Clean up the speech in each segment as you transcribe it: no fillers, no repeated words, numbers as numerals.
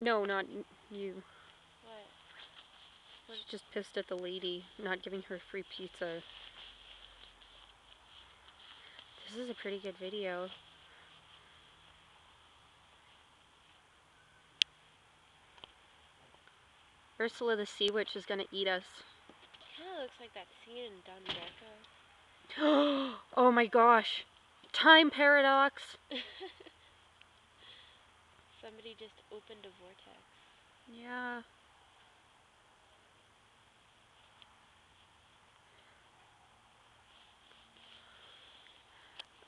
No, not you. What? She's just pissed at the lady not giving her free pizza. This is a pretty good video. Ursula the Sea Witch is gonna eat us. Kinda looks like that scene in Donnie Oh my gosh. Time paradox. Somebody just opened a vortex. Yeah.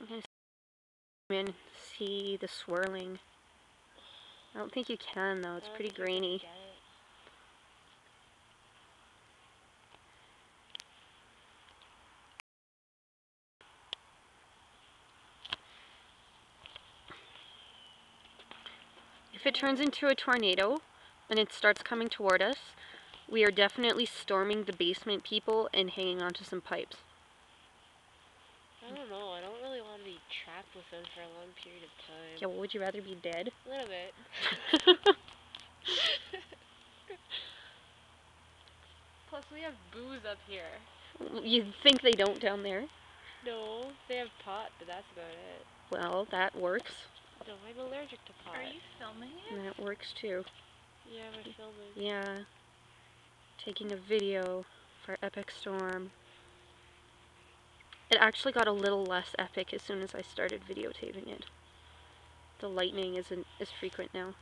I'm gonna zoom in, see the swirling. I don't think you can though, it's pretty grainy. If it turns into a tornado and it starts coming toward us, we are definitely storming the basement people and hanging onto some pipes. I don't know, I don't really want to be trapped with them for a long period of time. Yeah, well, would you rather be dead? A little bit. Plus we have booze up here. You think they don't down there? No, they have pot, but that's about it. Well, that works. No, I'm allergic to pot. Are you filming it? That works too. Yeah, we're filming. Yeah. Taking a video for Epic Storm. It actually got a little less epic as soon as I started videotaping it. The lightning isn't as frequent now.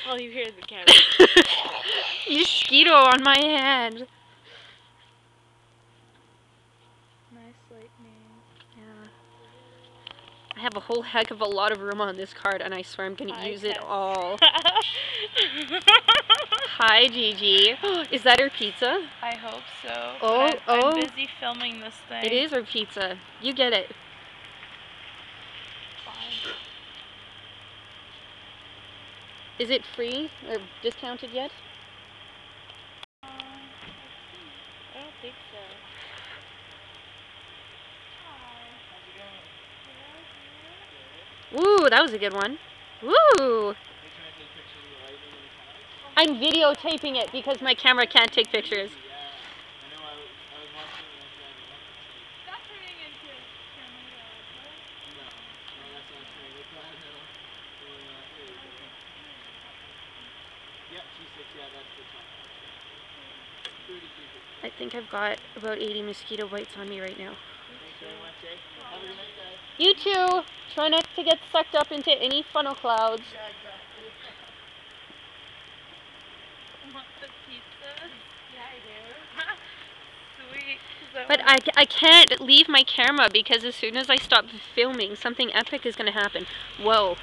All you hear is the camera. Mosquito on my hand. Nice lightning. Yeah. I have a whole heck of a lot of room on this card, and I swear I'm gonna use it all. Hi, Gigi. Is that her pizza? I hope so. Oh, I'm busy filming this thing. It is her pizza. You get it. Fine. Is it free or discounted yet? I don't think so. Woo, that was a good one. Woo! I'm videotaping it because my camera can't take pictures. I think I've got about 80 mosquito bites on me right now. You too! Try not to get sucked up into any funnel clouds. Want the pizza? Yeah, I do. Sweet. But I can't leave my camera because as soon as I stop filming, something epic is going to happen. Whoa.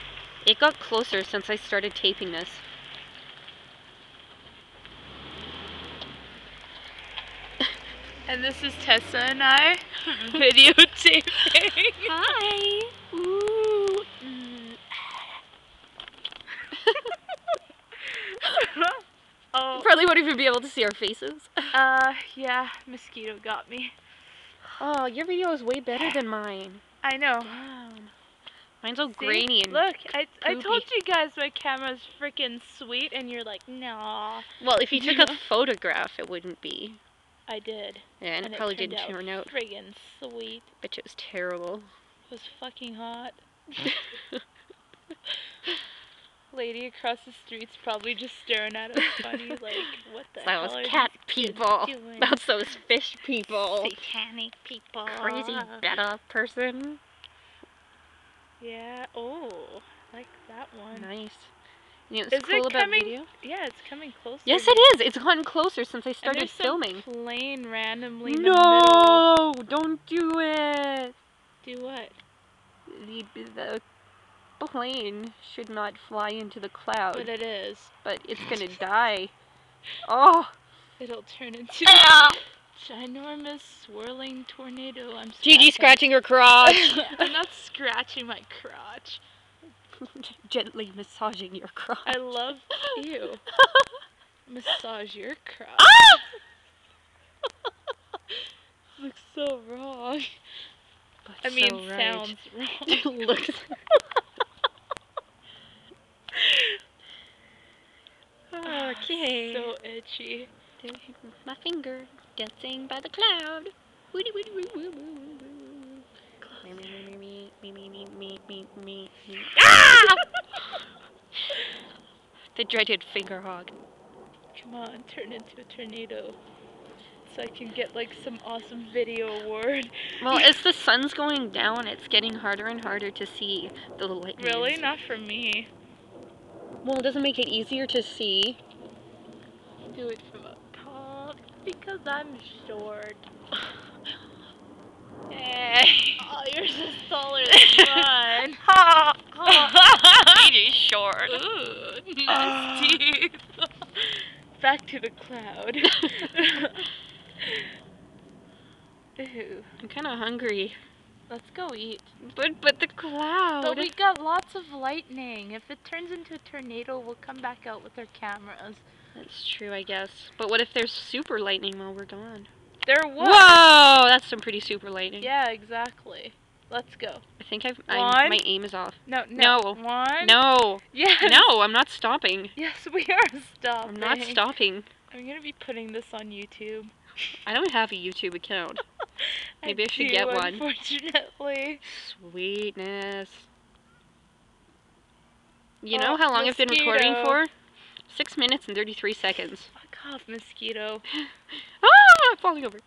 It got closer since I started taping this. And this is Tessa and I videotaping. Hi. Ooh. Oh. Probably won't even be able to see our faces. Yeah, mosquito got me. Oh, your video is way better than mine. I know. Damn. Mine's all See? grainy and Look, I poopy. told you guys my camera's freaking sweet, and you're like, nah. Well, if you took a photograph, it wouldn't be. I did. Yeah, and it probably didn't turn out. Friggin' sweet. Bet it was terrible. It was fucking hot. Lady across the street's probably just staring at us funny, like, what the hell Those are cat these people. kids doing? That's those fish people. Satanic people. Crazy beta person. Yeah. Oh, like that one. Nice. You know what's Is cool it about coming? video? Yeah, it's coming closer. Yes, it is. It's gotten closer since I And started there's filming. some plane randomly in the middle. No! Don't do it! Do what? The plane should not fly into the cloud. But it is. But it's gonna die. Oh! It'll turn into a ginormous swirling tornado. I'm Gigi scratching her crotch. I'm not scratching my crotch. Gently massaging your crotch. I love you. Massage your crotch. Ah! Looks so wrong. But I mean, so right. sounds wrong. Looks. itchy. My finger dancing by the cloud. Ah! The dreaded finger hog. Come on, turn into a tornado. So I can get like some awesome video award. Well, as the sun's going down, it's getting harder and harder to see the lightning. Really? Not for me. Well, it doesn't make it easier to see. Do it from up top because I'm short. Hey. Oh, yours is taller than mine. Ha! It is short. Ooh, nice teeth. Back to the cloud. Ew. I'm kind of hungry. Let's go eat. But the cloud. But we got lots of lightning. If it turns into a tornado, we'll come back out with our cameras. That's true, I guess. But what if there's super lightning while we're gone? There was. Whoa! That's some pretty super lightning. Yeah, exactly. Let's go. I think One. my aim is off. No. No. One. No. Yes. No, I'm not stopping. Yes, we are stopping. I'm not stopping. I'm gonna be putting this on YouTube. I don't have a YouTube account. Maybe I should get one. Unfortunately. Sweetness. You know how long I've been mosquito. recording for? 6 minutes and 33 seconds. Fuck off, mosquito. Ah! I'm falling over.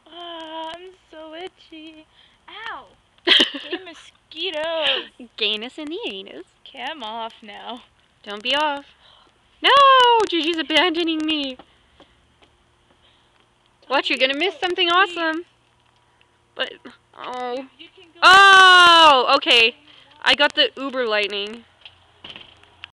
Ah, I'm so itchy. Ow. Hey, mosquitoes. Gayness in the anus. Okay, I'm off now. Don't be off. No! Gigi's abandoning me. Watch, you're gonna miss something awesome. But, oh. You can go Oh! Okay. I got the uber lightning.